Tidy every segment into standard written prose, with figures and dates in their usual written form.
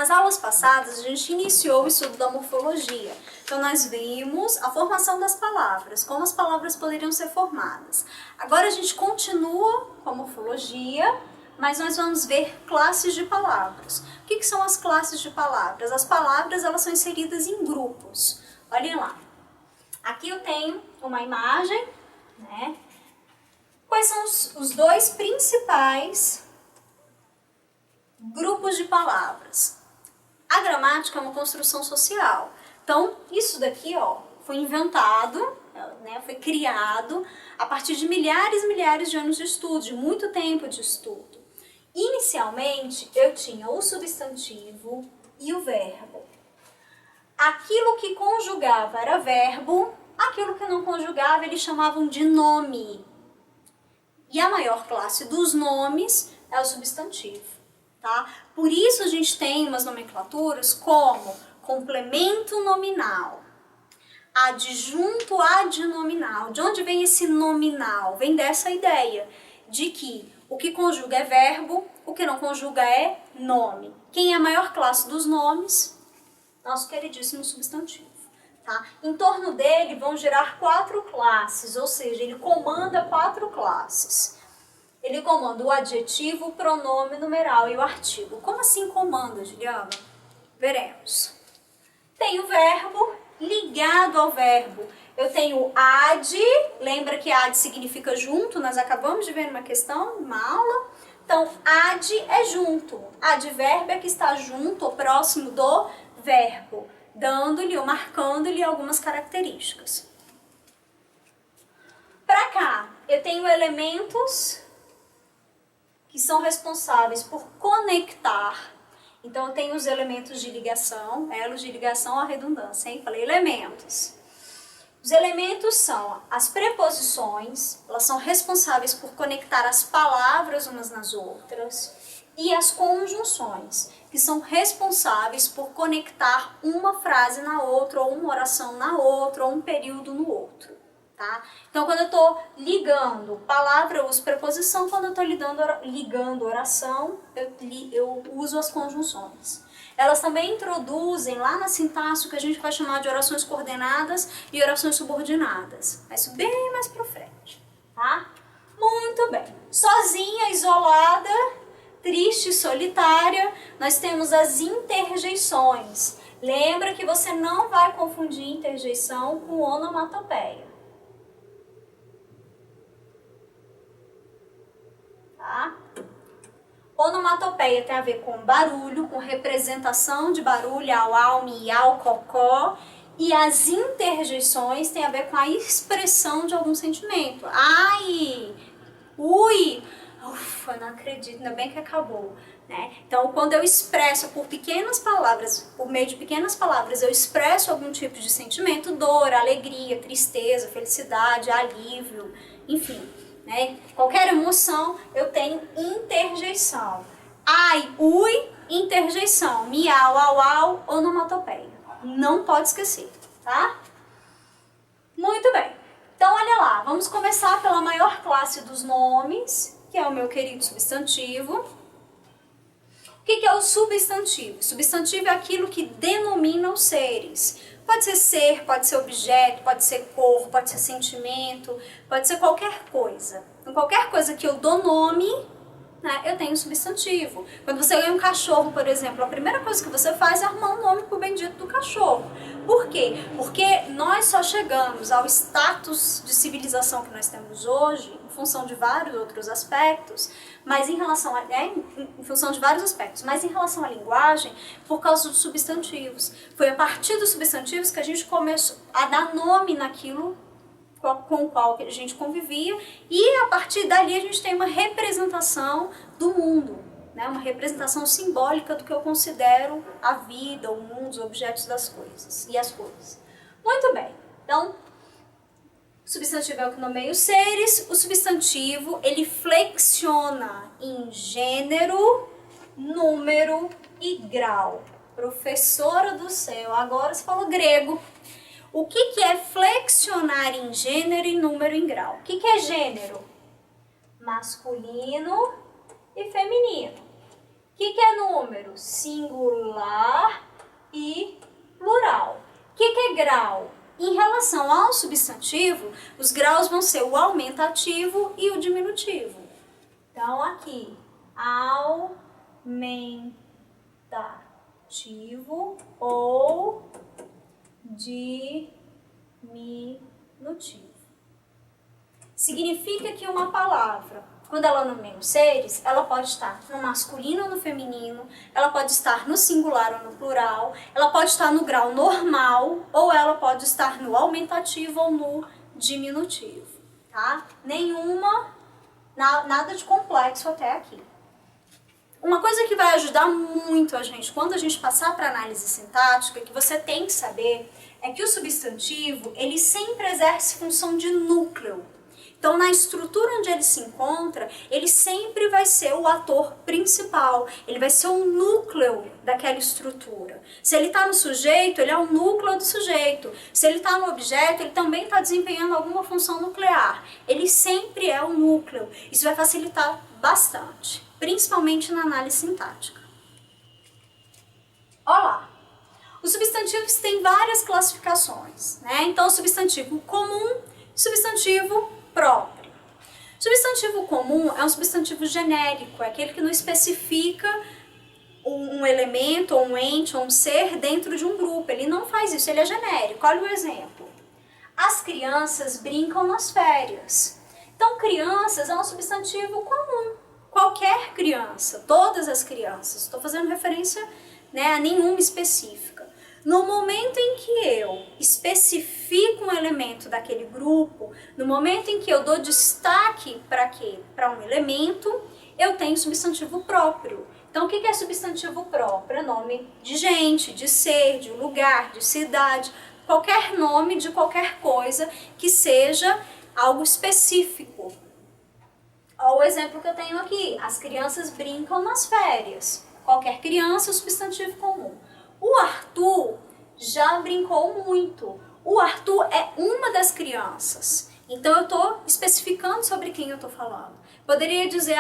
Nas aulas passadas, a gente iniciou o estudo da morfologia. Então, nós vimos a formação das palavras, como as palavras poderiam ser formadas. Agora, a gente continua com a morfologia, mas nós vamos ver classes de palavras. O que são as classes de palavras? As palavras, elas são inseridas em grupos. Olhem lá. Aqui eu tenho uma imagem, né? Quais são os dois principais grupos de palavras? A gramática é uma construção social. Então, isso daqui, ó, foi inventado, né, foi criado a partir de milhares e milhares de anos de estudo, de muito tempo de estudo. Inicialmente, eu tinha o substantivo e o verbo. Aquilo que conjugava era verbo, aquilo que não conjugava eles chamavam de nome. E a maior classe dos nomes é o substantivo, tá? Por isso a gente tem umas nomenclaturas como complemento nominal, adjunto adnominal. De onde vem esse nominal? Vem dessa ideia de que o que conjuga é verbo, o que não conjuga é nome. Quem é a maior classe dos nomes? Nosso queridíssimo substantivo. Tá? Em torno dele vão girar 4 classes, ou seja, ele comanda 4 classes. Ele comanda o adjetivo, o pronome, o numeral e o artigo. Como assim comanda, Juliana? Veremos. Tem o verbo, ligado ao verbo. Eu tenho ad, lembra que ad significa junto, nós acabamos de ver numa questão, numa aula. Então, ad é junto. Advérbio é que está junto ou próximo do verbo, dando-lhe ou marcando-lhe algumas características. Para cá, eu tenho elementos que são responsáveis por conectar. Então, eu tenho os elementos de ligação, elos de ligação, a redundância, hein? Falei elementos. Os elementos são as preposições, elas são responsáveis por conectar as palavras umas nas outras, e as conjunções, que são responsáveis por conectar uma frase na outra, ou uma oração na outra, ou um período no outro, tá? Então, quando eu estou ligando palavra, eu uso preposição, quando eu estou ligando oração, eu uso as conjunções. Elas também introduzem lá na sintaxe o que a gente vai chamar de orações coordenadas e orações subordinadas. Mas isso bem mais pra frente, tá? Muito bem. Sozinha, isolada, triste, solitária, nós temos as interjeições. Lembra que você não vai confundir interjeição com onomatopeia. Tá? Onomatopeia tem a ver com barulho, com representação de barulho, au, au, miau, cocó. E as interjeições têm a ver com a expressão de algum sentimento. Ai, ui, ufa, não acredito, ainda bem que acabou. Né? Então, quando eu expresso por pequenas palavras, por meio de pequenas palavras, eu expresso algum tipo de sentimento, dor, alegria, tristeza, felicidade, alívio, enfim. Né? Qualquer emoção, eu tenho interjeição. Ai, ui, interjeição. Miau, au, au, onomatopeia. Não pode esquecer, tá? Muito bem. Então, olha lá. Vamos começar pela maior classe dos nomes, que é o meu querido substantivo. O que é o substantivo? Substantivo é aquilo que denomina os seres. Pode ser, pode ser objeto, pode ser cor, pode ser sentimento, pode ser qualquer coisa. Então, qualquer coisa que eu dou nome, né, eu tenho substantivo. Quando você ganha um cachorro, por exemplo, a primeira coisa que você faz é arrumar um nome pro bendito do cachorro. Por quê? Porque nós só chegamos ao status de civilização que nós temos hoje, em função de vários outros aspectos, mas em relação a, em função de vários aspectos, mas em relação à linguagem, por causa dos substantivos. Foi a partir dos substantivos que a gente começou a dar nome naquilo com o qual a gente convivia, e a partir dali a gente tem uma representação do mundo, né? Uma representação simbólica do que eu considero a vida, o mundo, os objetos das coisas e as coisas. Muito bem, então, o substantivo é o que nomeia os seres. O substantivo, ele flexiona em gênero, número e grau. Professora do céu, agora você falou grego. O que é flexionar em gênero e número em grau? O que é gênero? Masculino e feminino. que é número? Singular e plural. O que é grau? Em relação ao substantivo, os graus vão ser o aumentativo e o diminutivo. Então, aqui, aumentativo ou diminutivo. Significa que uma palavra, quando ela nomeia os seres, ela pode estar no masculino ou no feminino, ela pode estar no singular ou no plural, ela pode estar no grau normal ou ela pode estar no aumentativo ou no diminutivo, tá? Nada de complexo até aqui. Uma coisa que vai ajudar muito a gente quando a gente passar para análise sintática, que você tem que saber, é que o substantivo, ele sempre exerce função de núcleo. Então, na estrutura onde ele se encontra, ele sempre vai ser o ator principal, ele vai ser o núcleo daquela estrutura. Se ele está no sujeito, ele é o núcleo do sujeito. Se ele está no objeto, ele também está desempenhando alguma função nuclear. Ele sempre é o núcleo. Isso vai facilitar bastante, principalmente na análise sintática. Olha lá. Os substantivos têm várias classificações, né? Então, o substantivo comum, substantivo próprio. Substantivo comum é um substantivo genérico, é aquele que não especifica um elemento, ou um ente, ou um ser dentro de um grupo. Ele não faz isso, ele é genérico. Olha o exemplo. As crianças brincam nas férias. Então, crianças é um substantivo comum. Qualquer criança, todas as crianças. Estou fazendo referência, né, a nenhuma específica. No momento em que eu especifico um elemento daquele grupo, no momento em que eu dou destaque para quê? Para um elemento, eu tenho substantivo próprio. Então, o que é substantivo próprio? É nome de gente, de ser, de lugar, de cidade, qualquer nome de qualquer coisa que seja algo específico. Olha o exemplo que eu tenho aqui. As crianças brincam nas férias. Qualquer criança é substantivo comum. O Arthur já brincou muito. O Arthur é uma das crianças. Então, eu estou especificando sobre quem eu estou falando. Poderia dizer,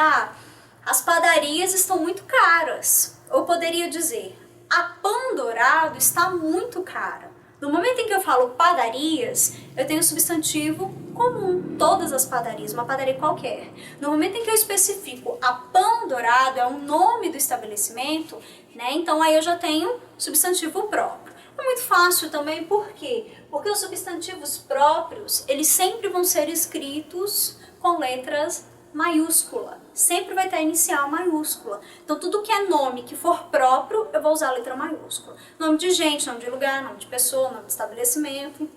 as padarias estão muito caras. Ou poderia dizer, a pão dourado está muito cara. No momento em que eu falo padarias, eu tenho substantivo comum, todas as padarias, uma padaria qualquer. No momento em que eu especifico a pão dourado, é o nome do estabelecimento, né? Então aí eu já tenho substantivo próprio. É muito fácil também, por quê? Porque os substantivos próprios, eles sempre vão ser escritos com letras maiúscula. Sempre vai ter inicial maiúscula. Então, tudo que é nome que for próprio, eu vou usar a letra maiúscula. Nome de gente, nome de lugar, nome de pessoa, nome de estabelecimento,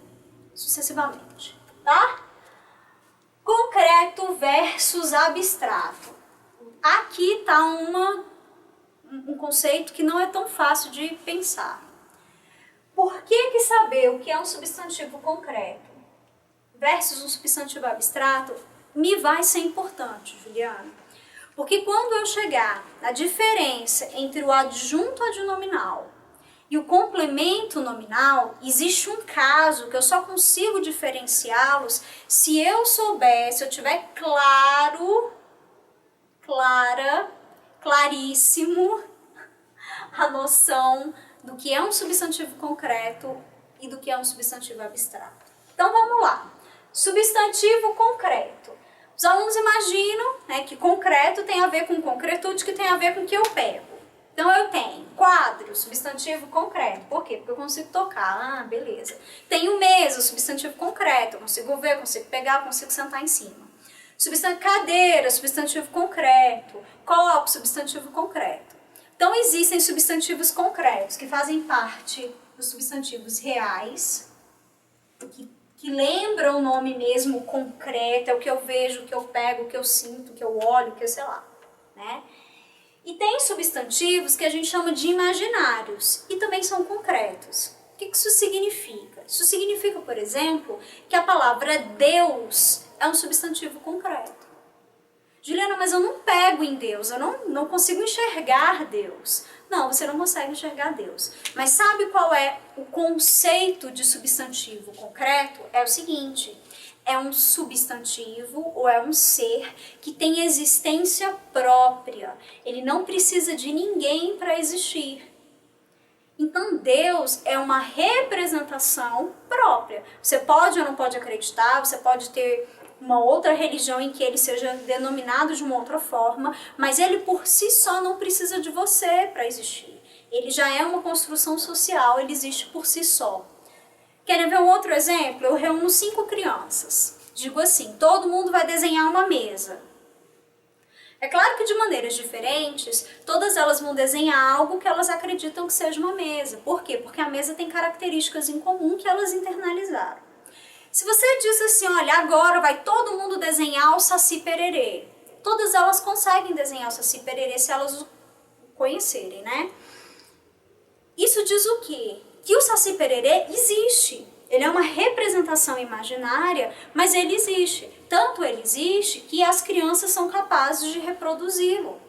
sucessivamente. Tá? Concreto versus abstrato. Aqui está um conceito que não é tão fácil de pensar. Por que saber o que é um substantivo concreto versus um substantivo abstrato me vai ser importante, Juliana? Porque quando eu chegar na diferença entre o adjunto adnominal e o complemento nominal, existe um caso que eu só consigo diferenciá-los se eu souber, se eu tiver claríssimo a noção do que é um substantivo concreto e do que é um substantivo abstrato. Então vamos lá. Substantivo concreto. Os alunos imaginam, né, que concreto tem a ver com concretude, que tem a ver com o que eu pego. Então eu tenho quadro, substantivo concreto. Por quê? Porque eu consigo tocar. Beleza. Tenho mesa, substantivo concreto. Eu consigo ver, consigo pegar, consigo sentar em cima. Cadeira, substantivo concreto. Copo, substantivo concreto. Então existem substantivos concretos que fazem parte dos substantivos reais, que lembram o nome mesmo concreto, é o que eu vejo, o que eu pego, o que eu sinto, o que eu olho, o que eu sei lá, né? E tem substantivos que a gente chama de imaginários e também são concretos. O que isso significa? Isso significa, por exemplo, que a palavra Deus é um substantivo concreto. Juliana, mas eu não pego em Deus, eu não consigo enxergar Deus. Não, você não consegue enxergar Deus. Mas sabe qual é o conceito de substantivo concreto? É o seguinte, é um substantivo ou é um ser que tem existência própria. Ele não precisa de ninguém para existir. Então Deus é uma representação própria. Você pode ou não pode acreditar, você pode ter uma outra religião em que ele seja denominado de uma outra forma, mas ele por si só não precisa de você para existir. Ele já é uma construção social, ele existe por si só. Querem ver um outro exemplo? Eu reúno 5 crianças. Digo assim, todo mundo vai desenhar uma mesa. É claro que de maneiras diferentes, todas elas vão desenhar algo que elas acreditam que seja uma mesa. Por quê? Porque a mesa tem características em comum que elas internalizaram. Se você diz assim, olha, agora vai todo mundo desenhar o Saci Pererê. Todas elas conseguem desenhar o Saci Pererê se elas o conhecerem, né? Isso diz o quê? Que o Saci Pererê existe. Ele é uma representação imaginária, mas ele existe. Tanto ele existe que as crianças são capazes de reproduzi-lo,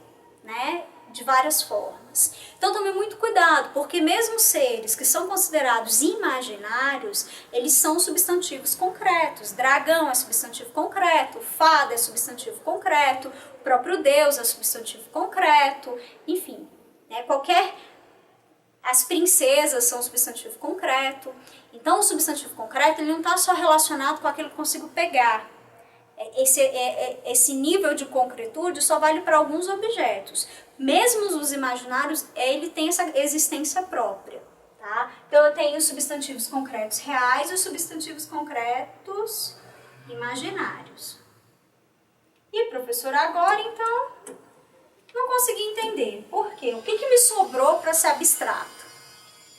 né? De várias formas. Então tome muito cuidado, porque mesmo seres que são considerados imaginários, eles são substantivos concretos. Dragão é substantivo concreto, fada é substantivo concreto, o próprio Deus é substantivo concreto, enfim, né? As princesas são substantivo concreto. Então o substantivo concreto ele não está só relacionado com aquilo que eu consigo pegar. Esse nível de concretude só vale para alguns objetos. Mesmo os imaginários, ele tem essa existência própria. Tá? Então eu tenho os substantivos concretos reais e os substantivos concretos imaginários. E professora, agora então, não consegui entender. Por quê? O que me sobrou para ser abstrato?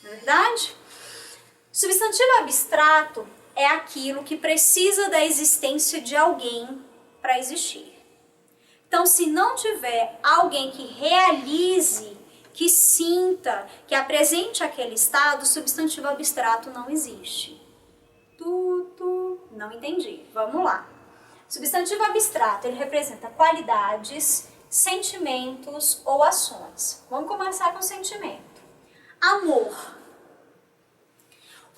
Não é verdade? Substantivo abstrato é aquilo que precisa da existência de alguém para existir. Então, se não tiver alguém que realize, que sinta, que apresente aquele estado, o substantivo abstrato não existe. Não entendi. Vamos lá. Substantivo abstrato, ele representa qualidades, sentimentos ou ações. Vamos começar com sentimento. Amor.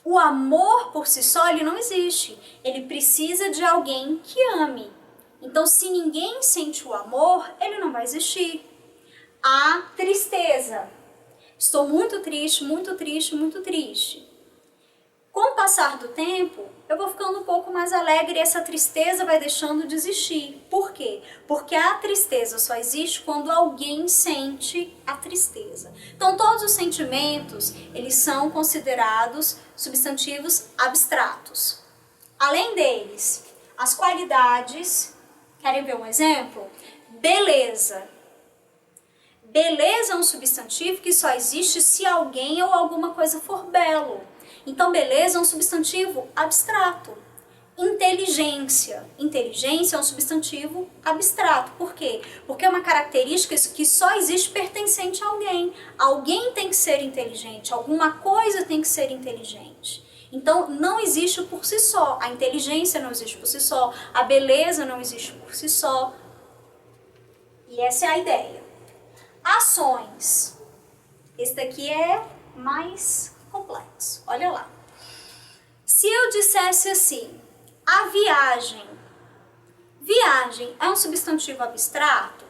O amor por si só ele não existe. Ele precisa de alguém que ame. Então, se ninguém sente o amor, ele não vai existir. A tristeza. Estou muito triste, muito triste, muito triste. Com o passar do tempo, eu vou ficando um pouco mais alegre e essa tristeza vai deixando de existir. Por quê? Porque a tristeza só existe quando alguém sente a tristeza. Então, todos os sentimentos, eles são considerados substantivos abstratos. Além deles, as qualidades. Querem ver um exemplo? Beleza. Beleza é um substantivo que só existe se alguém ou alguma coisa for belo. Então, beleza é um substantivo abstrato. Inteligência. Inteligência é um substantivo abstrato. Por quê? Porque é uma característica que só existe pertencente a alguém. Alguém tem que ser inteligente, alguma coisa tem que ser inteligente. Então, não existe por si só. A inteligência não existe por si só. A beleza não existe por si só. E essa é a ideia. Ações. Esse daqui é mais complexo. Olha lá. Se eu dissesse assim, a viagem. Viagem é um substantivo abstrato?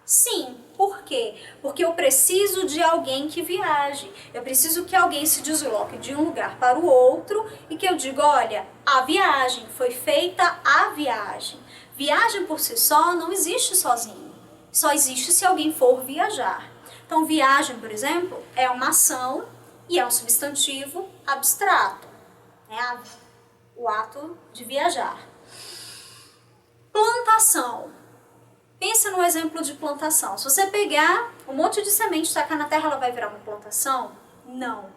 Sim. Por quê? Porque eu preciso de alguém que viaje. Eu preciso que alguém se desloque de um lugar para o outro e que eu diga, olha, a viagem, foi feita a viagem. Viagem por si só não existe sozinho. Só existe se alguém for viajar. Então, viagem, por exemplo, é uma ação e é um substantivo abstrato. É o ato de viajar. Plantação. Pensa no exemplo de plantação. Se você pegar um monte de semente e tacar na terra, ela vai virar uma plantação? Não.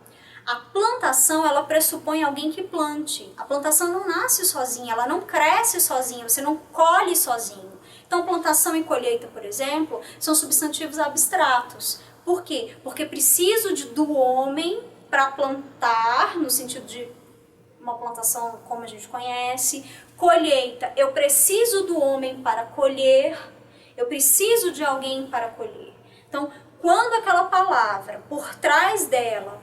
A plantação, ela pressupõe alguém que plante. A plantação não nasce sozinha, ela não cresce sozinha, você não colhe sozinho. Então, plantação e colheita, por exemplo, são substantivos abstratos. Por quê? Porque preciso do homem para plantar, no sentido de uma plantação como a gente conhece. Colheita, eu preciso do homem para colher. Eu preciso de alguém para colher. Então, quando aquela palavra, por trás dela,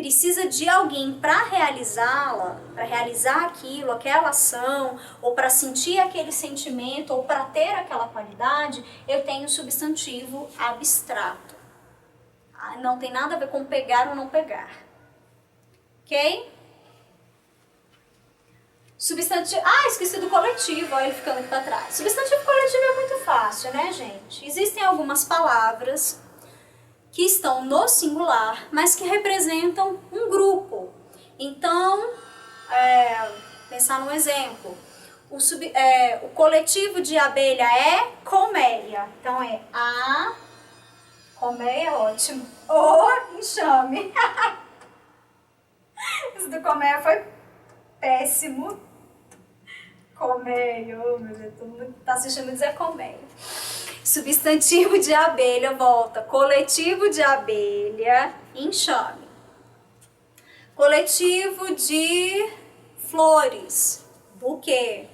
precisa de alguém para realizá-la, para realizar aquilo, aquela ação, ou para sentir aquele sentimento, ou para ter aquela qualidade, eu tenho o substantivo abstrato. Não tem nada a ver com pegar ou não pegar. Ok? Substantivo... esqueci do coletivo, olha ele ficando aqui para trás. Substantivo coletivo é muito fácil, né, gente? Existem algumas palavras que estão no singular, mas que representam um grupo. Então, pensar num exemplo. O coletivo de abelha é colmeia. Então, é a... Colmeia é ótimo. O enxame. Isso do colmeia foi péssimo. Colmeia, oh, meu Deus, todo mundo que tá assistindo dizer colmeia. Substantivo de abelha, volta. Coletivo de abelha, enxame. Coletivo de flores, buquê.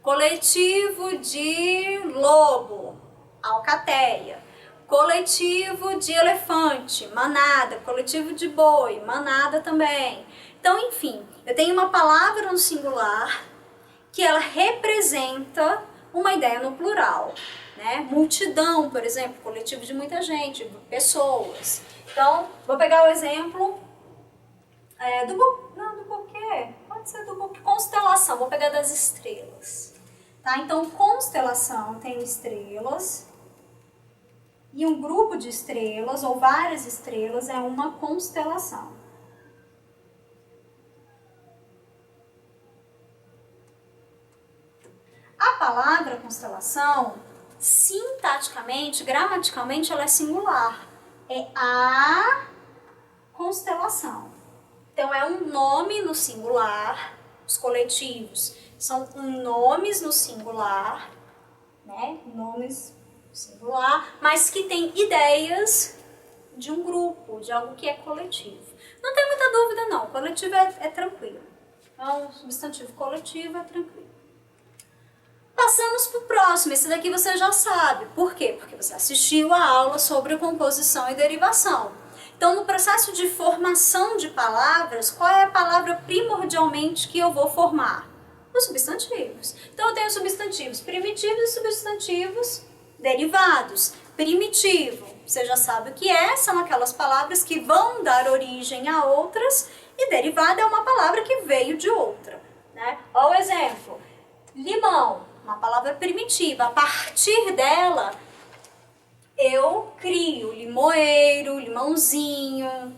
Coletivo de lobo, alcateia. Coletivo de elefante, manada. Coletivo de boi, manada também. Então, enfim, eu tenho uma palavra no singular que ela representa uma ideia no plural, né? Multidão, por exemplo, coletivo de muita gente, pessoas. Então, vou pegar o exemplo do buquê, pode ser do buquê, constelação, vou pegar das estrelas. Tá? Então, constelação tem estrelas, e um grupo de estrelas, ou várias estrelas, é uma constelação. A palavra constelação, sintaticamente, gramaticalmente, ela é singular. É a constelação. Então, é um nome no singular. Os coletivos são nomes no singular, né? Nomes no singular, mas que tem ideias de um grupo, de algo que é coletivo. Não tem muita dúvida, não. Coletivo é tranquilo. Então, substantivo coletivo é tranquilo. Passamos para o próximo, esse daqui você já sabe. Por quê? Porque você assistiu a aula sobre composição e derivação. Então, no processo de formação de palavras, qual é a palavra primordialmente que eu vou formar? Os substantivos. Então, eu tenho substantivos primitivos e substantivos derivados. Primitivo, você já sabe o que é, são aquelas palavras que vão dar origem a outras, e derivada é uma palavra que veio de outra, né? Olha o exemplo. Limão, uma palavra primitiva. A partir dela, eu crio limoeiro, limãozinho,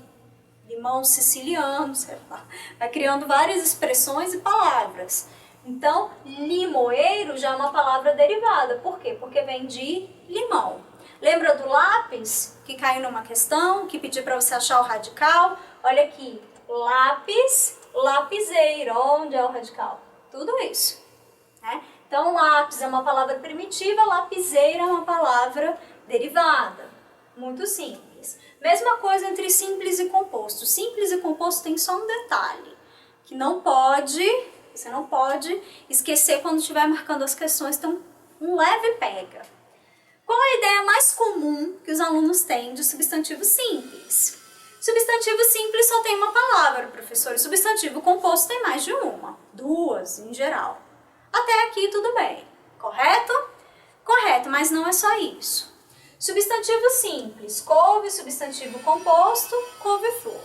limão siciliano, sei lá. Vai criando várias expressões e palavras. Então, limoeiro já é uma palavra derivada. Por quê? Porque vem de limão. Lembra do lápis, que caiu numa questão, que pediu para você achar o radical? Olha aqui, lápis, lapiseira. Onde é o radical? Tudo isso, né? Então, lápis é uma palavra primitiva, lapiseira é uma palavra derivada. Muito simples. Mesma coisa entre simples e composto. Simples e composto tem só um detalhe, que você não pode esquecer quando estiver marcando as questões, tem um leve pega. Qual a ideia mais comum que os alunos têm de substantivo simples? Substantivo simples só tem uma palavra, professor. E substantivo composto tem mais de uma, duas em geral. Até aqui tudo bem, correto? Correto, mas não é só isso. Substantivo simples, couve, substantivo composto, couve-flor.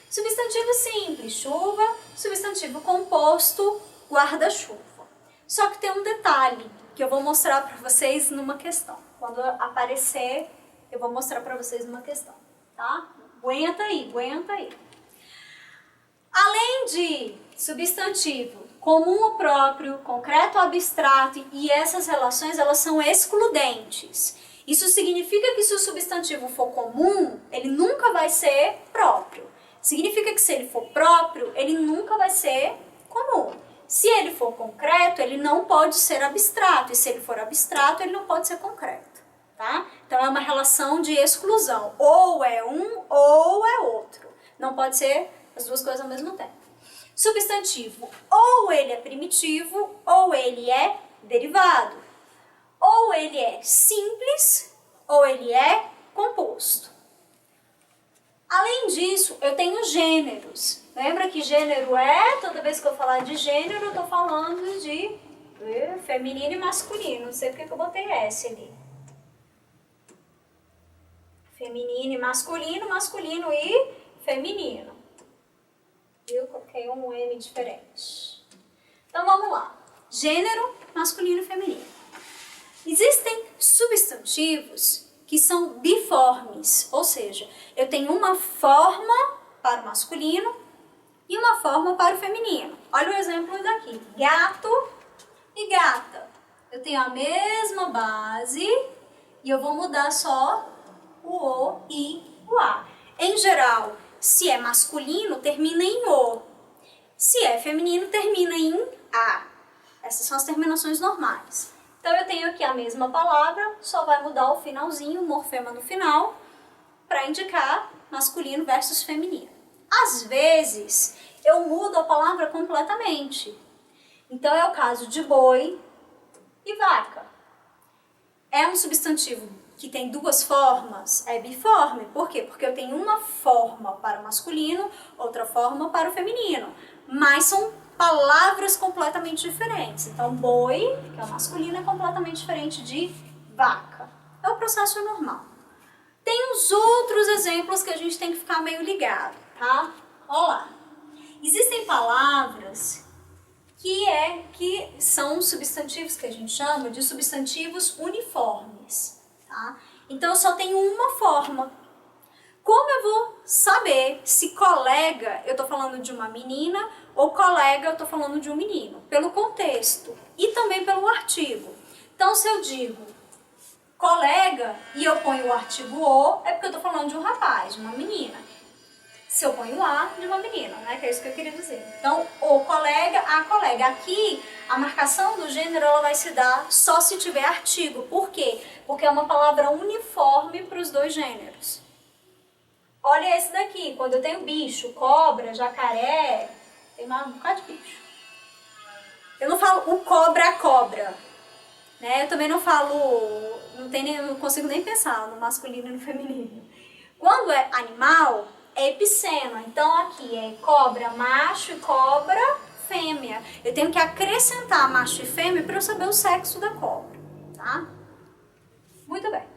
Substantivo simples, chuva, substantivo composto, guarda-chuva. Só que tem um detalhe que eu vou mostrar para vocês numa questão. Quando aparecer, eu vou mostrar para vocês numa questão, tá? Aguenta aí, aguenta aí. Além de substantivo comum ou próprio, concreto ou abstrato, e essas relações, elas são excludentes. Isso significa que se o substantivo for comum, ele nunca vai ser próprio. Significa que se ele for próprio, ele nunca vai ser comum. Se ele for concreto, ele não pode ser abstrato. E se ele for abstrato, ele não pode ser concreto. Tá? Então é uma relação de exclusão. Ou é um ou é outro. Não pode ser as duas coisas ao mesmo tempo. Substantivo, ou ele é primitivo, ou ele é derivado. Ou ele é simples, ou ele é composto. Além disso, eu tenho gêneros. Lembra que gênero é, toda vez que eu falar de gênero, eu tô falando de feminino e masculino. Não sei porque que eu botei S ali. Feminino e masculino, masculino e feminino. Eu coloquei um M diferente. Então vamos lá. Gênero, masculino e feminino. Existem substantivos que são biformes, ou seja, eu tenho uma forma para o masculino e uma forma para o feminino. Olha o exemplo daqui. Gato e gata. Eu tenho a mesma base e eu vou mudar só o O e o A. Em geral, se é masculino, termina em O. Se é feminino, termina em A. Essas são as terminações normais. Então eu tenho aqui a mesma palavra, só vai mudar o finalzinho, o morfema no final, para indicar masculino versus feminino. Às vezes, eu mudo a palavra completamente. Então é o caso de boi e vaca. É um substantivo que tem duas formas, é biforme. Por quê? Porque eu tenho uma forma para o masculino, outra forma para o feminino. Mas são palavras completamente diferentes. Então, boi, que é o masculino, é completamente diferente de vaca. É o processo normal. Tem os outros exemplos que a gente tem que ficar meio ligado, tá? Olha lá. Existem palavras que são substantivos que a gente chama de substantivos uniformes, tá? Então, eu só tenho uma forma. Como eu vou saber se colega, eu estou falando de uma menina, ou colega, eu estou falando de um menino? Pelo contexto e também pelo artigo. Então, se eu digo colega e eu ponho o artigo o, é porque eu estou falando de um rapaz, de uma menina. Se eu ponho a, de uma menina, né? Que é isso que eu queria dizer. Então, o colega, a colega. Aqui, a marcação do gênero ela vai se dar só se tiver artigo. Por quê? Porque é uma palavra uniforme para os dois gêneros. Olha esse daqui, quando eu tenho bicho, cobra, jacaré, tem um bocado de bicho. Eu não falo o cobra a cobra, né? Eu também não falo, não consigo nem pensar no masculino e no feminino. Quando é animal, é epiceno. Então aqui é cobra macho e cobra fêmea. Eu tenho que acrescentar macho e fêmea para eu saber o sexo da cobra, tá? Muito bem.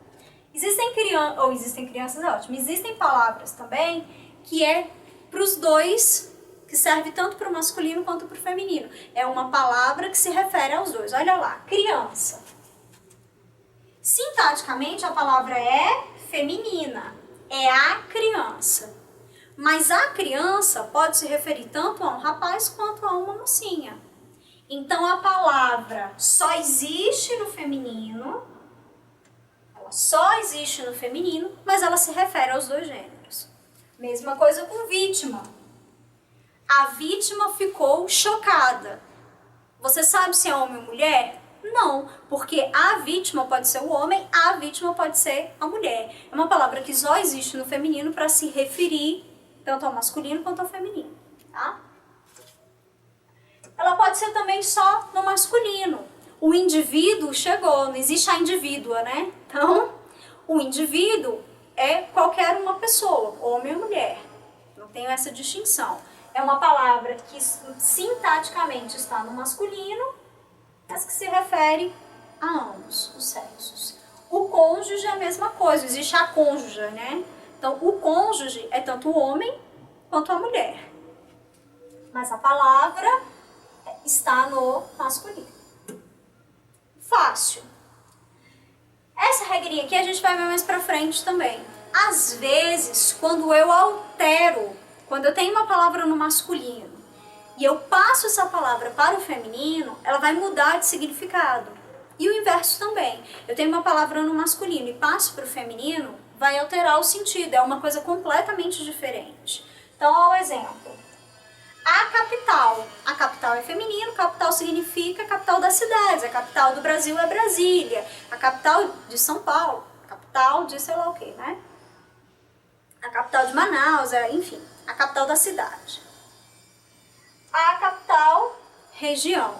Existem crianças, é ótimo. Existem palavras também que é para os dois, que serve tanto para o masculino quanto para o feminino. É uma palavra que se refere aos dois. Olha lá, criança. Sintaticamente a palavra é feminina, é a criança. Mas a criança pode se referir tanto a um rapaz quanto a uma mocinha. Então a palavra só existe no feminino, só existe no feminino, mas ela se refere aos dois gêneros. Mesma coisa com vítima. A vítima ficou chocada. Você sabe se é homem ou mulher? Não, porque a vítima pode ser o homem, a vítima pode ser a mulher. É uma palavra que só existe no feminino para se referir tanto ao masculino quanto ao feminino, tá? Ela pode ser também só no masculino. O indivíduo chegou, não existe a indivídua, né? Então, o indivíduo é qualquer uma pessoa, homem ou mulher. Não tem essa distinção. É uma palavra que sintaticamente está no masculino, mas que se refere a ambos os sexos. O cônjuge é a mesma coisa, existe a cônjuge, né? Então, o cônjuge é tanto o homem quanto a mulher. Mas a palavra está no masculino. Fácil. Essa regrinha aqui a gente vai ver mais pra frente também. Às vezes, quando eu altero, quando eu tenho uma palavra no masculino e eu passo essa palavra para o feminino, ela vai mudar de significado. E o inverso também. Eu tenho uma palavra no masculino e passo para o feminino, vai alterar o sentido. É uma coisa completamente diferente. Então, olha o exemplo. A capital. A capital é feminino, capital significa capital das cidades. A capital do Brasil é Brasília. A capital de São Paulo, a capital de sei lá o que, né? A capital de Manaus, enfim, a capital da cidade. A capital, região.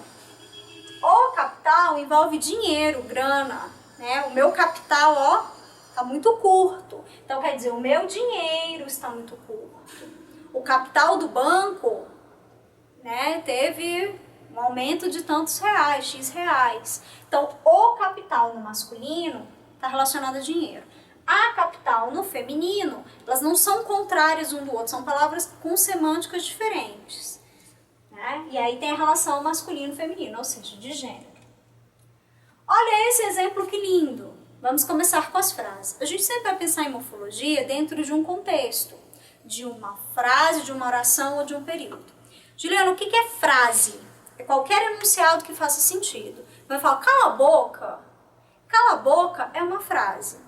O capital envolve dinheiro, grana, né? O meu capital, ó, está muito curto. Então, quer dizer, o meu dinheiro está muito curto. O capital do banco, né, teve um aumento de tantos reais, X reais. Então, o capital no masculino está relacionado a dinheiro. A capital no feminino, elas não são contrárias um do outro, são palavras com semânticas diferentes. Né? E aí tem a relação masculino e feminino, ou seja, de gênero. Olha esse exemplo que lindo. Vamos começar com as frases. A gente sempre vai pensar em morfologia dentro de um contexto, de uma frase, de uma oração ou de um período. Juliana, o que é frase? É qualquer enunciado que faça sentido. Vai falar, cala a boca. Cala a boca é uma frase.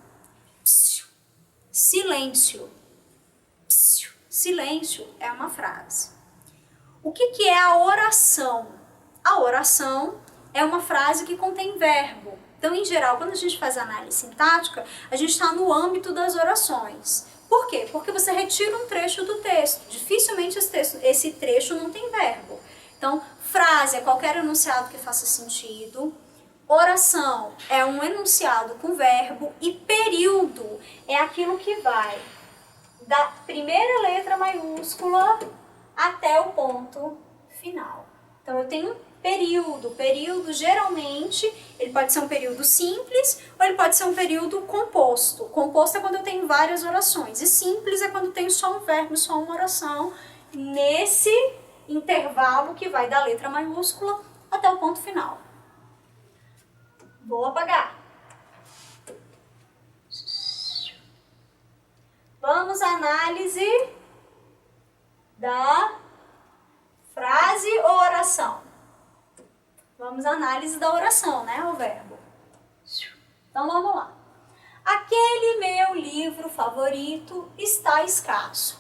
Psiu. Silêncio. Psiu. Silêncio é uma frase. O que é a oração? A oração é uma frase que contém verbo. Então, em geral, quando a gente faz análise sintática, a gente está no âmbito das orações. Por quê? Porque você retira um trecho do texto. Dificilmente esse trecho não tem verbo. Então, frase é qualquer enunciado que faça sentido. Oração é um enunciado com verbo. E período é aquilo que vai da primeira letra maiúscula até o ponto final. Então, eu tenho um período. Período, geralmente, ele pode ser um período simples ou ele pode ser um período composto. Composto é quando eu tenho várias orações. E simples é quando eu tenho só um verbo, só uma oração, nesse intervalo que vai da letra maiúscula até o ponto final. Vou apagar. Vamos à análise da frase ou oração. Vamos à análise da oração, né? O verbo. Então, vamos lá. Aquele meu livro favorito está escasso.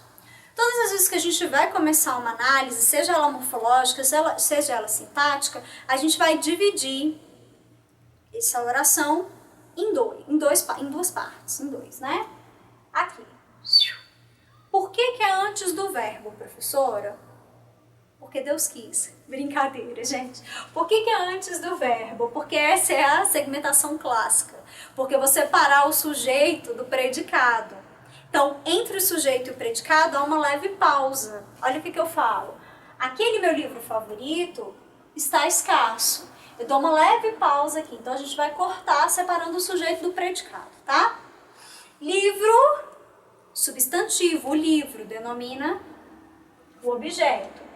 Todas as vezes que a gente vai começar uma análise, seja ela morfológica, seja ela sintática, a gente vai dividir essa oração em duas partes, né? Aqui. Por que é antes do verbo, professora? Porque Deus quis. Brincadeira, gente. Por que é antes do verbo? Porque essa é a segmentação clássica. Porque você parar o sujeito do predicado. Então, entre o sujeito e o predicado há uma leve pausa. Olha o que eu falo. Aquele meu livro favorito está escasso. Eu dou uma leve pausa aqui. Então, a gente vai cortar separando o sujeito do predicado, tá? Livro, substantivo. O livro denomina o objeto.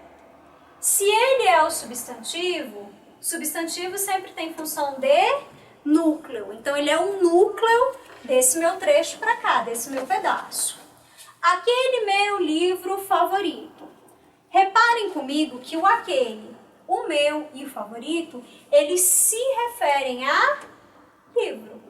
Se ele é o substantivo sempre tem função de núcleo. Então, ele é um núcleo desse meu trecho para cá, desse meu pedaço. Aquele meu livro favorito. Reparem comigo que o aquele, o meu e o favorito, eles se referem a livro.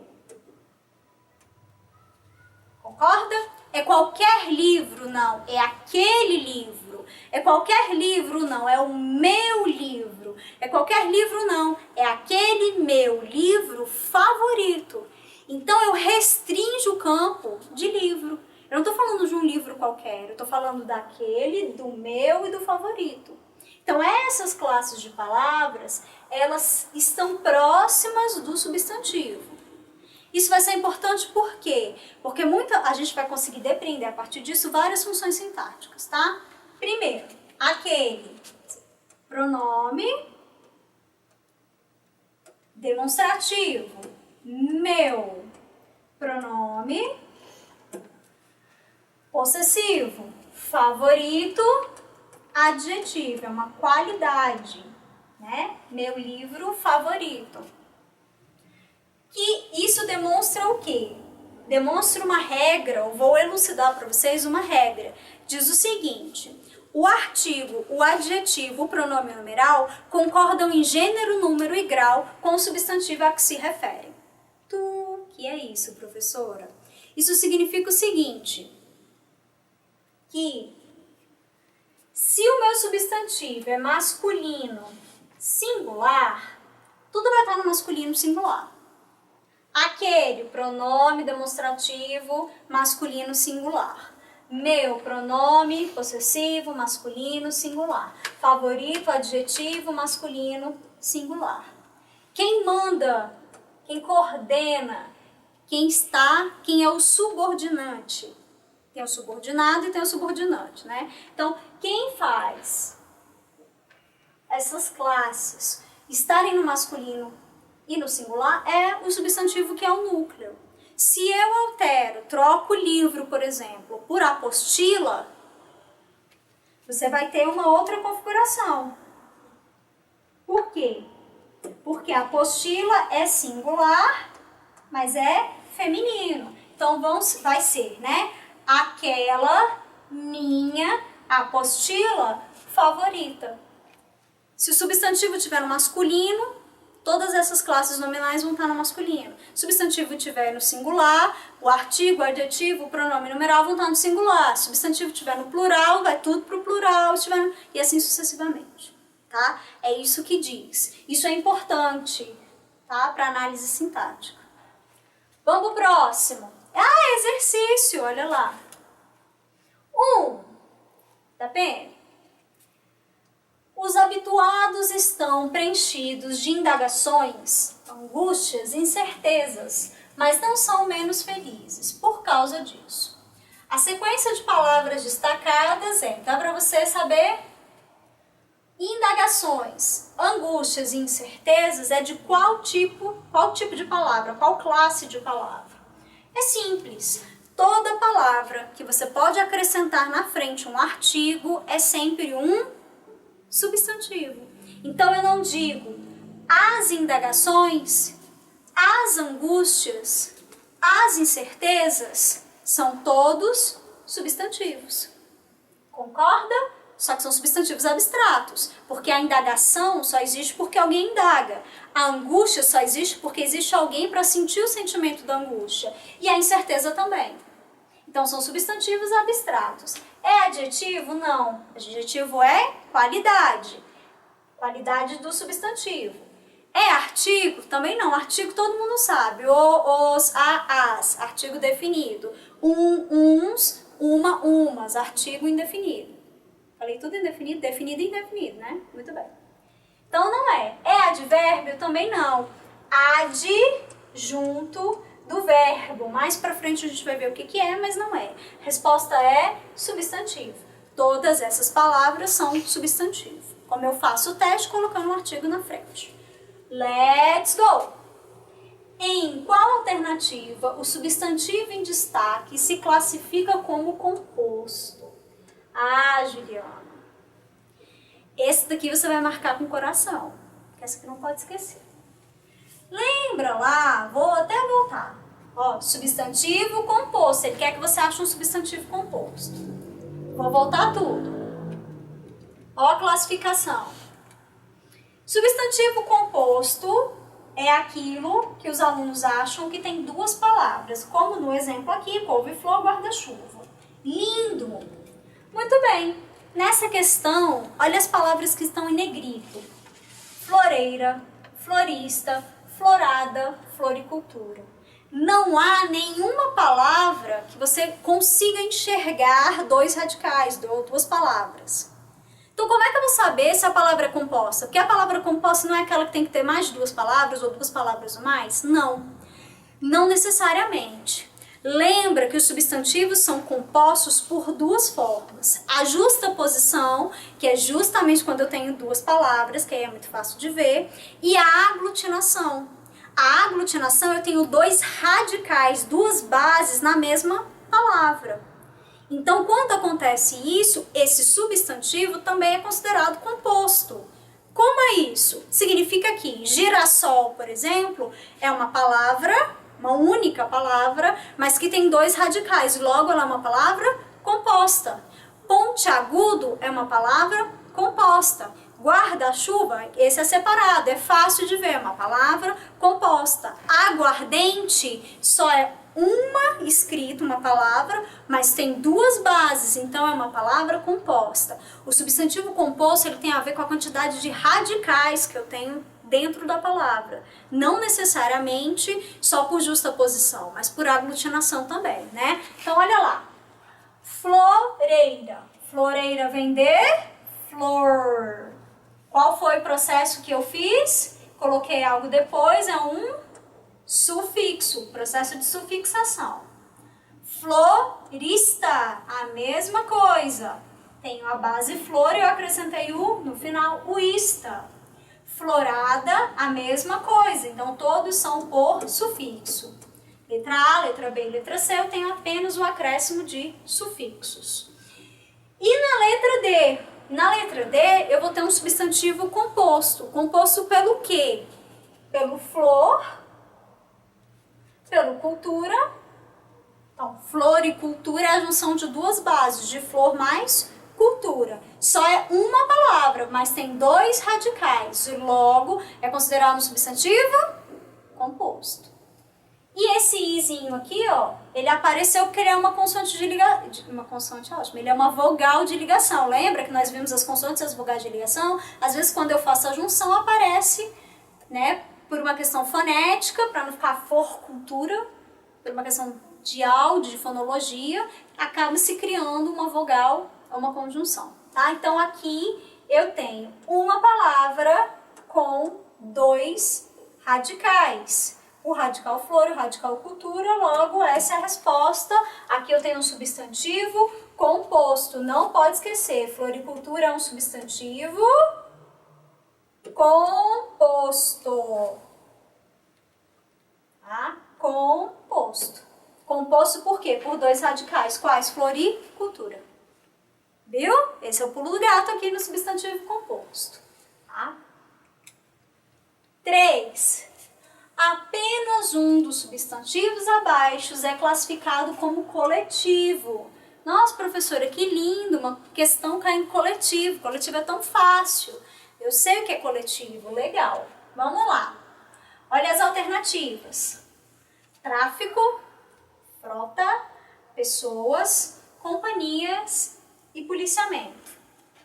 Concorda? É qualquer livro, não. É aquele livro. É qualquer livro, não. É o meu livro. É qualquer livro, não. É aquele meu livro favorito. Então, eu restringo o campo de livro. Eu não estou falando de um livro qualquer. Eu estou falando daquele, do meu e do favorito. Então, essas classes de palavras, elas estão próximas do substantivo. Isso vai ser importante por quê? Porque a gente vai conseguir depreender a partir disso várias funções sintáticas, tá? Primeiro, aquele pronome demonstrativo, meu pronome possessivo, favorito, adjetivo, é uma qualidade, né? Meu livro favorito. Que isso demonstra o quê? Demonstra uma regra, eu vou elucidar para vocês uma regra. Diz o seguinte, o artigo, o adjetivo, o pronome numeral concordam em gênero, número e grau com o substantivo a que se referem. Que é isso, professora? Isso significa o seguinte, que se o meu substantivo é masculino singular, tudo vai estar no masculino singular. Aquele pronome demonstrativo masculino singular. Meu pronome possessivo masculino singular. Favorito adjetivo masculino singular. Quem manda, quem coordena, quem é o subordinante. Tem o subordinado e tem o subordinante, né? Então, quem faz essas classes estarem no masculino e no singular é o substantivo que é o núcleo. Se eu altero, troco livro, por exemplo, por apostila, você vai ter uma outra configuração. Por quê? Porque a apostila é singular, mas é feminino. Então vai ser, né? Aquela minha apostila favorita. Se o substantivo tiver no masculino, todas essas classes nominais vão estar no masculino. Se o substantivo estiver no singular, o artigo, o adjetivo, o pronome numeral vão estar no singular. Se o substantivo estiver no plural, vai tudo para o plural, e assim sucessivamente. Tá? É isso que diz. Isso é importante, tá? Para análise sintática. Vamos pro próximo. Exercício, olha lá. 1. Tá bem? Os habituados estão preenchidos de indagações, angústias, incertezas, mas não são menos felizes por causa disso. A sequência de palavras destacadas dá para você saber? Indagações, angústias e incertezas é de qual tipo de palavra, qual classe de palavra? É simples. Toda palavra que você pode acrescentar na frente um artigo é sempre um substantivo. Então eu não digo as indagações, as angústias, as incertezas, são todos substantivos. Concorda? Só que são substantivos abstratos, porque a indagação só existe porque alguém indaga. A angústia só existe porque existe alguém para sentir o sentimento da angústia. E a incerteza também. Então são substantivos abstratos. É adjetivo? Não. Adjetivo é qualidade. Qualidade do substantivo. É artigo? Também não. Artigo todo mundo sabe. O, os, a, as. Artigo definido. Uns, uma, umas. Artigo indefinido. Falei tudo indefinido, definido e indefinido, né? Muito bem. Então não é. É advérbio? Também não. Adjunto do verbo. Mais pra frente a gente vai ver o que é, mas não é. Resposta é substantivo. Todas essas palavras são substantivo. Como eu faço o teste colocando um artigo na frente. Let's go! Em qual alternativa o substantivo em destaque se classifica como composto? Juliana. Esse daqui você vai marcar com o coração. Que essa aqui não pode esquecer. Lembra lá? Vou até voltar. Substantivo composto. Ele quer que você ache um substantivo composto. Vou voltar tudo. A classificação. Substantivo composto é aquilo que os alunos acham que tem duas palavras. Como no exemplo aqui, couve-flor, guarda-chuva. Lindo! Muito bem, nessa questão, olha as palavras que estão em negrito. Floreira, florista, florada, floricultura. Não há nenhuma palavra que você consiga enxergar dois radicais, duas palavras. Então como é que eu vou saber se a palavra é composta? Porque a palavra composta não é aquela que tem que ter mais de duas palavras ou duas palavras ou mais? Não, não necessariamente. Lembra que os substantivos são compostos por duas formas. A justaposição, que é justamente quando eu tenho duas palavras, que aí é muito fácil de ver, e a aglutinação. A aglutinação eu tenho dois radicais, duas bases na mesma palavra. Então, quando acontece isso, esse substantivo também é considerado composto. Como é isso? Significa que girassol, por exemplo, é uma palavra, uma única palavra, mas que tem dois radicais. Logo, ela é uma palavra composta. Pontiagudo é uma palavra composta. Guarda-chuva, esse é separado, é fácil de ver, é uma palavra composta. Aguardente só é uma escrita, uma palavra, mas tem duas bases, então é uma palavra composta. O substantivo composto ele tem a ver com a quantidade de radicais que eu tenho dentro da palavra. Não necessariamente só por justaposição, mas por aglutinação também, né? Então, olha lá. Floreira. Floreira vem de flor. Qual foi o processo que eu fiz? Coloquei algo depois, é um Sufixo, processo de sufixação. Florista, a mesma coisa. Tenho a base flor e eu acrescentei o no final, o ista. Florada, a mesma coisa. Então, todos são por sufixo. Letra A, letra B e letra C, eu tenho apenas o acréscimo de sufixos. E na letra D? Na letra D, eu vou ter um substantivo composto. Composto pelo quê? Pelo flor, pelo cultura. Então, flor e cultura é a junção de duas bases, de flor mais cultura. Só é uma palavra, mas tem dois radicais. E logo, é considerado um substantivo composto. E esse izinho aqui, ó, ele apareceu porque ele é uma consoante de ligação. Uma consoante, ótimo. Ele é uma vogal de ligação. Lembra que nós vimos as consoantes e as vogais de ligação? Às vezes, quando eu faço a junção, aparece, né, por uma questão fonética, para não ficar cultura, por uma questão de áudio, de fonologia, acaba se criando uma vogal ou uma conjunção, tá? Então, aqui eu tenho uma palavra com dois radicais. O radical flor e o radical cultura, logo essa é a resposta. Aqui eu tenho um substantivo composto, não pode esquecer, floricultura é um substantivo composto. Tá? Composto. Composto por quê? Por dois radicais. Quais? Floricultura. Viu? Esse é o pulo do gato aqui no substantivo composto. Tá? 3. Apenas um dos substantivos abaixo é classificado como coletivo. Nossa, professora, que lindo, uma questão caindo coletivo. Coletivo é tão fácil. Eu sei o que é coletivo, legal. Vamos lá. Olha as alternativas. Tráfico, frota, pessoas, companhias e policiamento.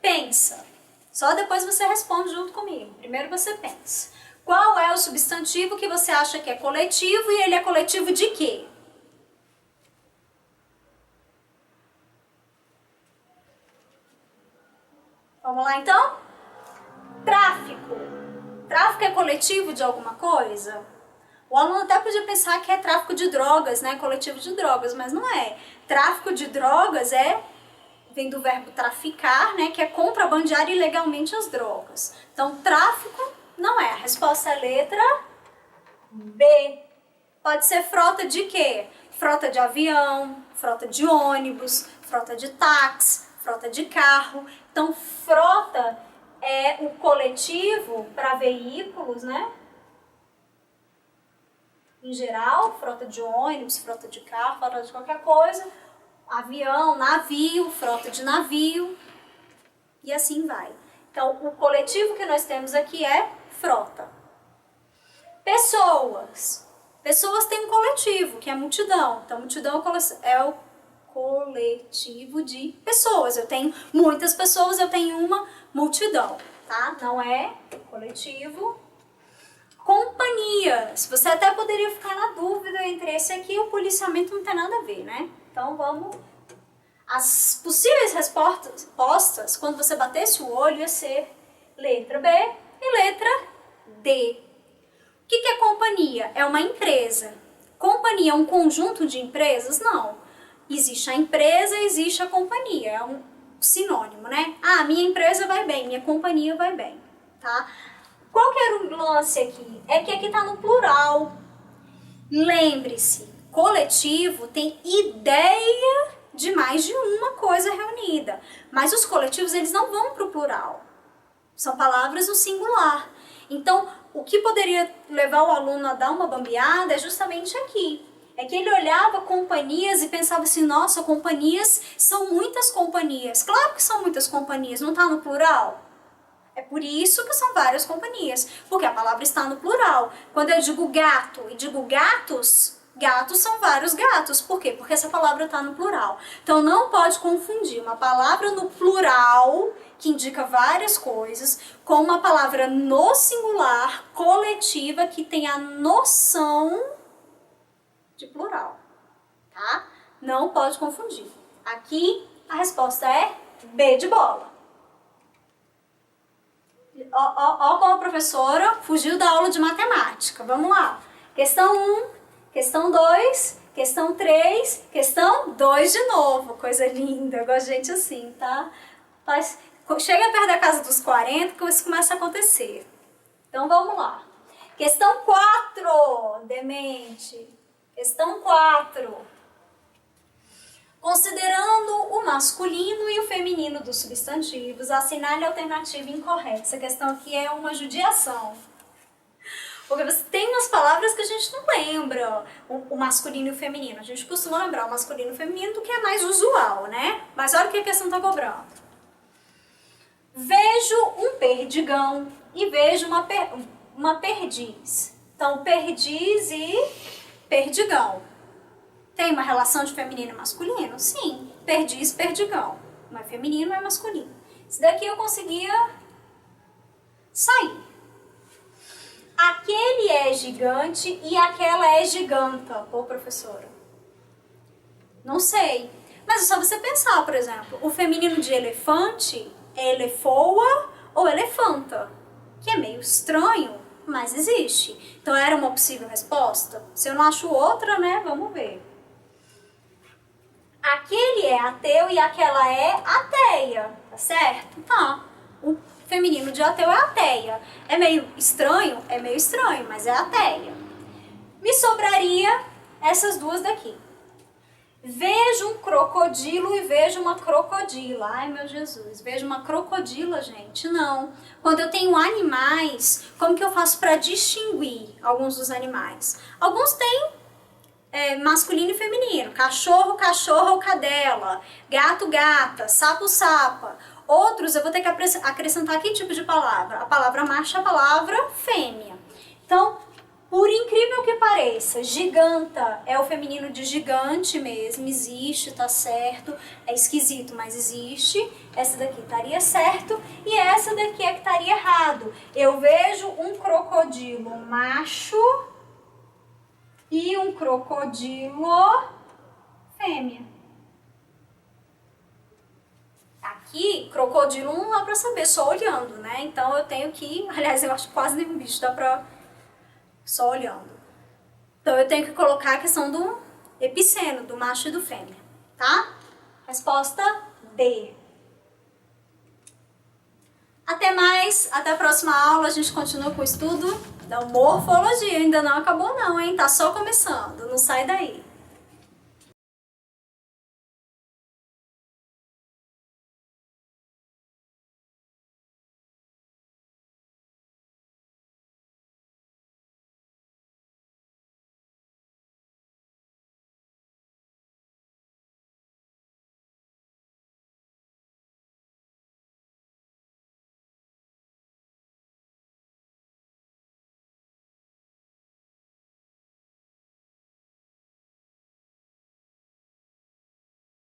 Pensa. Só depois você responde junto comigo. Primeiro você pensa. Qual é o substantivo que você acha que é coletivo e ele é coletivo de quê? Vamos lá então? Tráfico. Tráfico é coletivo de alguma coisa? O aluno até podia pensar que é tráfico de drogas, né? Coletivo de drogas, mas não é. Tráfico de drogas vem do verbo traficar, né? Que é contrabandear ilegalmente as drogas. Então, tráfico não é. A resposta é a letra B. Pode ser frota de quê? Frota de avião, frota de ônibus, frota de táxi, frota de carro. Então, frota é o coletivo para veículos, né? Em geral, frota de ônibus, frota de carro, frota de qualquer coisa. Avião, navio, frota de navio. E assim vai. Então, o coletivo que nós temos aqui é frota. Pessoas. Pessoas têm um coletivo, que é multidão. Então, multidão é o coletivo de pessoas. Eu tenho muitas pessoas, eu tenho uma multidão, tá? Não é coletivo. Companhias. Você até poderia ficar na dúvida entre esse aqui e o policiamento, não tem nada a ver, né? Então, vamos... As possíveis respostas, quando você batesse o olho, ia ser letra B e letra D. O que é companhia? É uma empresa. Companhia é um conjunto de empresas? Não. Existe a empresa, existe a companhia. É um sinônimo, né? Ah, minha empresa vai bem, minha companhia vai bem, tá? Qual que era o lance aqui? É que aqui tá no plural. Lembre-se, coletivo tem ideia de mais de uma coisa reunida. Mas os coletivos, eles não vão para o plural. São palavras no singular. Então, o que poderia levar o aluno a dar uma bambeada é justamente aqui. É que ele olhava companhias e pensava assim, nossa, companhias são muitas companhias. Claro que são muitas companhias, não está no plural? É por isso que são várias companhias, porque a palavra está no plural. Quando eu digo gato e digo gatos, gatos são vários gatos. Por quê? Porque essa palavra está no plural. Então não pode confundir uma palavra no plural, que indica várias coisas, com uma palavra no singular, coletiva, que tem a noção de plural. Tá? Não pode confundir. Aqui a resposta é B de bola. Ó como a professora fugiu da aula de matemática. Vamos lá. Questão 1, questão 2, questão 3, questão 2 de novo. Coisa linda, eu gosto de gente assim, tá? Chega perto da casa dos 40 que isso começa a acontecer. Então vamos lá. Questão 4, demente. Questão 4. Considerando o masculino e o feminino dos substantivos, assinale a alternativa incorreta. Essa questão aqui é uma judiação. Porque você tem umas palavras que a gente não lembra, o masculino e o feminino. A gente costuma lembrar o masculino e o feminino do que é mais usual, né? Mas olha o que a questão está cobrando. Vejo um perdigão e vejo uma perdiz. Então, perdiz e perdigão. Tem uma relação de feminino e masculino? Sim. Perdiz, perdigão. Não é feminino, não é masculino. Isso daqui eu conseguia sair. Aquele é gigante e aquela é giganta. Pô, professora. Não sei. Mas é só você pensar, por exemplo. O feminino de elefante é elefoa ou elefanta. Que é meio estranho, mas existe. Então era uma possível resposta? Se eu não acho outra, né? Vamos ver. Aquele é ateu e aquela é ateia. Tá certo? Tá. O feminino de ateu é ateia. É meio estranho? É meio estranho, mas é ateia. Me sobraria essas duas daqui. Vejo um crocodilo e vejo uma crocodila. Ai, meu Jesus, vejo uma crocodila, gente? Não. Quando eu tenho animais, como que eu faço para distinguir alguns dos animais? Alguns têm masculino e feminino. Cachorro, cachorra ou cadela. Gato, gata. Sapo, sapa. Outros eu vou ter que acrescentar que tipo de palavra? A palavra macho e a palavra fêmea. Então, por incrível que pareça, giganta é o feminino de gigante mesmo, existe, tá certo. É esquisito, mas existe. Essa daqui estaria certo e essa daqui é que estaria errado. Eu vejo um crocodilo macho e um crocodilo fêmea. Aqui, crocodilo não dá pra saber, só olhando, né? Então eu tenho que, aliás, eu acho que quase nenhum bicho dá pra só olhando. Então eu tenho que colocar a questão do epiceno, do macho e do fêmea, tá? Resposta D. Até mais, até a próxima aula, a gente continua com o estudo da morfologia. Ainda não acabou não, hein? Tá só começando, não sai daí.